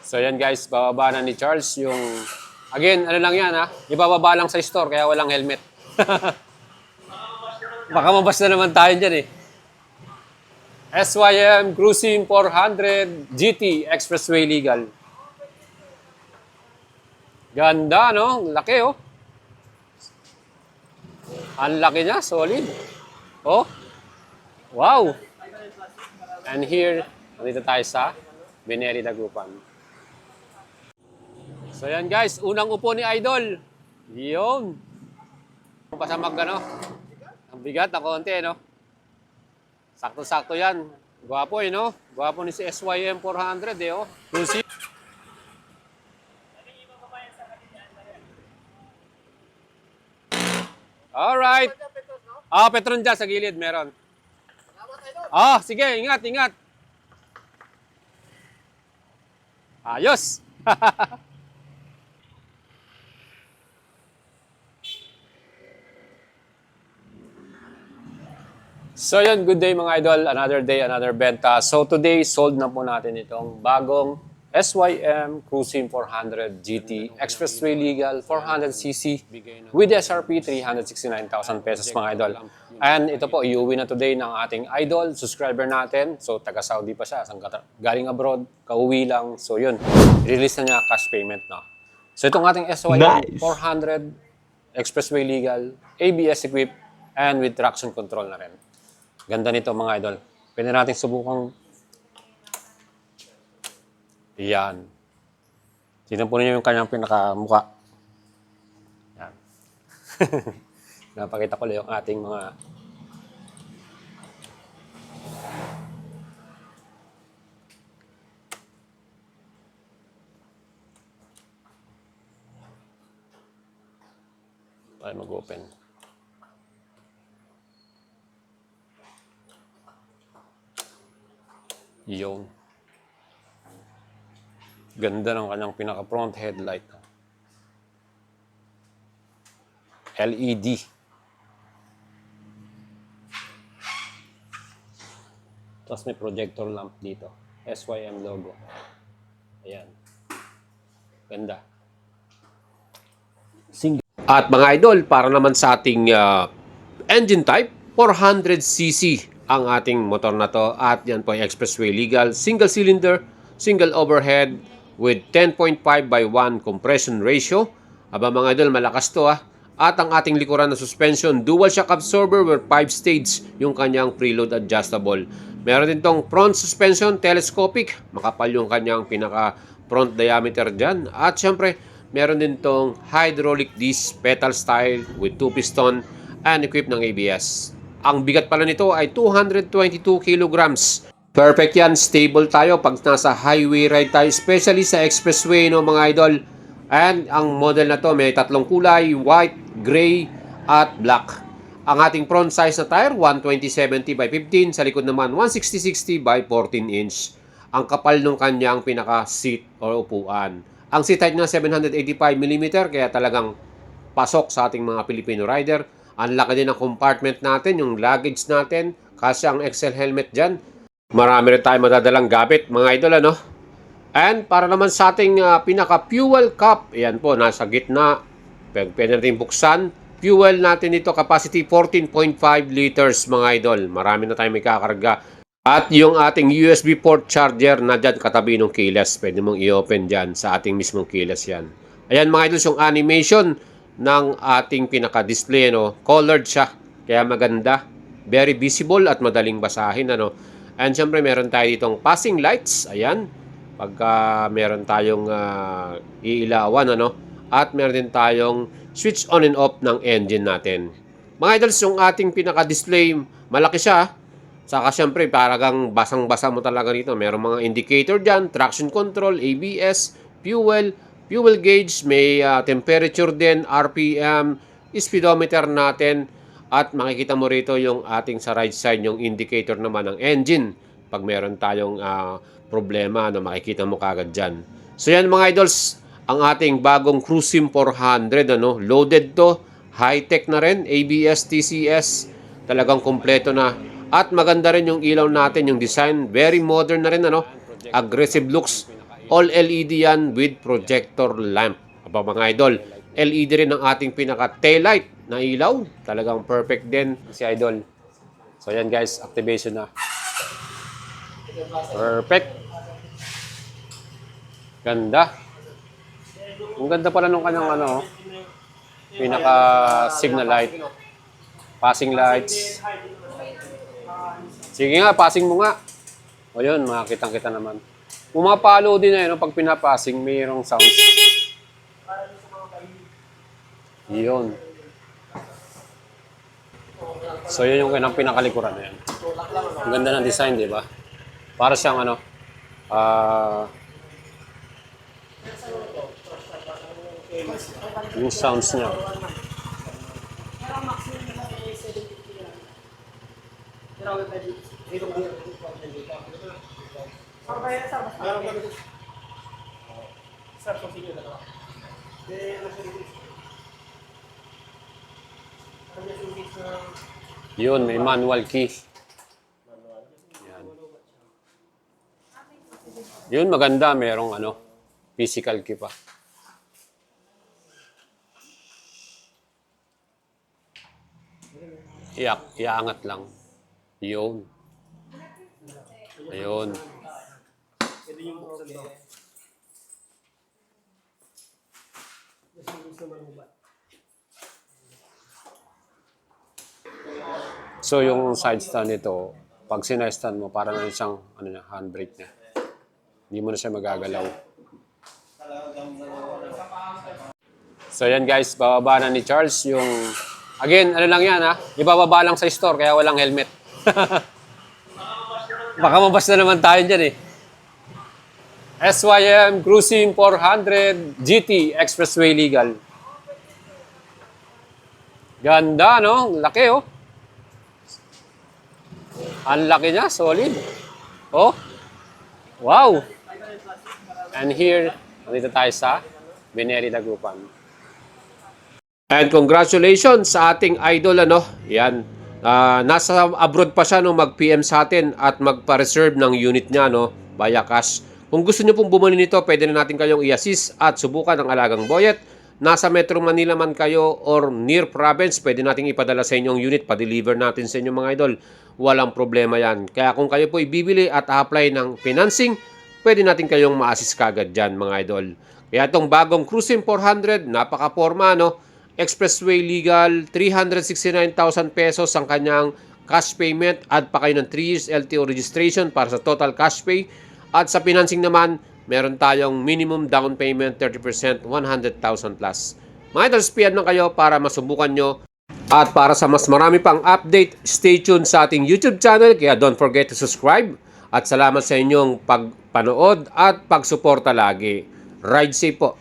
So yan guys, bababa na ni Charles yung... Again, ano lang yan ha? Ibababa lang sa store kaya walang helmet. Baka mabas na naman tayo dyan eh. SYM Cruising 400 GT Expressway Legal. Ganda no? Laki oh. Ang laki niya, solid. Oh. Wow. And here, nandito tayo sa Bineri Dagupan. So yan guys, unang upo ni Idol. Yun. Pasamag ka no? Ang bigat na konti no? Sakto-sakto yan. Gwapo eh no? Gwapo ni si SYM 400 eh oh. Lucy. Alright. Petron dyan sa gilid, meron. Sige, ingat, ingat. Ayos. So yun, good day mga idol. Another day, another benta. So today, sold na po natin itong bagong SYM Cruising 400 GT Expressway Legal 400cc with SRP 369,000 pesos mga idol. And ito po, iuwi na today ng ating idol, subscriber natin. So taga-Saudi pa siya, galing abroad, kauwi lang. So yun, release na niya cash payment na. So itong ating SYM 400 Expressway Legal, ABS equipped, and with traction control na rin. Ganda nito mga idol. Pwede natin subukang yan. Tignan po ninyo yung kanyang pinakamuka. Yan. Napakita ko lang yung ating mga ay mag-open. Yung ganda ng kanyang pinaka-front headlight. LED. Tapos may projector lamp dito. SYM logo. Ayan. Ganda. At mga idol, para naman sa ating engine type, 400cc ang ating motor na to. At yan po ay Expressway Legal. Single cylinder, single overhead, with 10.5 by 1 compression ratio. Aba mga idol, malakas to ah. At ang ating likuran na suspension, dual shock absorber with 5 stage yung kanyang preload adjustable. Meron din tong front suspension, telescopic. Makapal yung kanyang pinaka front diameter dyan. At syempre, meron din tong hydraulic disc pedal style with 2 piston and equipped ng ABS. Ang bigat pala nito ay 222 kilograms. Perfect yan, stable tayo pag nasa highway ride tayo, especially sa expressway no mga idol. And ang model na to may tatlong kulay, white, gray, at black. Ang ating front size na tire, 120/70 by 15. Sa likod naman, 160/60 by 14 inch. Ang kapal ng kanyang pinaka-seat o upuan. Ang seat height niya 785mm, kaya talagang pasok sa ating mga Filipino rider. Ang laki din ng compartment natin, yung luggage natin, kasi ang XL helmet dyan. Marami rin tayo madadalang gamit, mga idol, ano? And para naman sa ating pinaka-fuel cup, ayan po, nasa gitna. Pwede natin buksan. Fuel natin dito, capacity 14.5 liters, mga idol. Marami na tayong may kakarga. At yung ating USB port charger na dyan, katabi ng keyless. Pwede mong i-open dyan sa ating mismong keyless yan. Ayan, mga idol, yung animation ng ating pinaka-display, no? Colored siya, kaya maganda. Very visible at madaling basahin, ano? And syempre, meron tayo ditong passing lights. Ayan. Pagka meron tayong iilawan, ano? At meron din tayong switch on and off ng engine natin. Mga idols, yung ating pinaka-display, malaki siya. Saka syempre, parang basang-basa mo talaga dito. Meron mga indicator dyan, traction control, ABS, fuel gauge, may temperature din, RPM, speedometer natin. At makikita mo rito yung ating sa right side, yung indicator naman ng engine. Pag meron tayong problema, na makikita mo kagad dyan. So yan mga idols, ang ating bagong Cruising 400, ano, loaded to, high-tech na rin, ABS, TCS, talagang kompleto na. At maganda rin yung ilaw natin, yung design, very modern na rin, ano, aggressive looks. All LED yan with projector lamp. Aba mga idol, LED rin ang ating pinaka taillight na ilaw. Talagang perfect din si idol. So yan guys, activation na. Perfect. Ganda. Ang ganda pala nung kanyang ano, pinaka signal light. Passing lights. Sige nga, passing mo nga. O yun, makakitang-kita naman. Pumapalo din na yun, pag pinapassing, mayroong sounds. Yun. So yun yung kanyang pinakalikuran na yan. Ang ganda ng design, di ba? Para siyang ano, yung sounds niya. Yun, may manual key. Yan. Yun, maganda. Merong ano, physical key pa. Iangat lang. Yun. Ayun. So yung side stand nito, pag sinestand mo, para na isang ano niya, handbrake niya. Hindi mo na siya magagalaw. So yan guys, bababa na ni Charles yung... Again, ano lang yan ha? Ibababa lang sa store, kaya walang helmet. Baka mabas na naman tayo dyan eh. SYM Cruising 400 GT Expressway Legal. Ganda no? Laki oh. Ang laki niya, solid. Oh. Wow. And here, nandito tayo sa Bineri Dagupan. And congratulations sa ating idol ano. Yan. Nasa abroad pa siya nung mag-PM sa atin at magpa-reserve ng unit niya no, via cash. Kung gusto niyo pong bumili nito, pwede na natin kayong i-assist at subukan ang alagang boyet. Nasa Metro Manila man kayo or near province, pwede nating ipadala sa inyong unit, pa-deliver natin sa inyong mga idol. Walang problema yan. Kaya kung kayo po ibibili at apply ng financing, pwede natin kayong ma-assist kagad dyan mga idol. Kaya itong bagong Cruising 400, napaka-forma no. Expressway Legal, 369,000 pesos ang kanyang cash payment. Add pa kayo ng 3 years LTO registration para sa total cash pay. At sa financing naman, meron tayong minimum down payment 30%, 100,000 plus. Mga idol, spian lang kayo para masubukan nyo. At para sa mas marami pang update, stay tuned sa ating YouTube channel. Kaya don't forget to subscribe. At salamat sa inyong pagpanood at pagsuporta lagi. Ride safe po.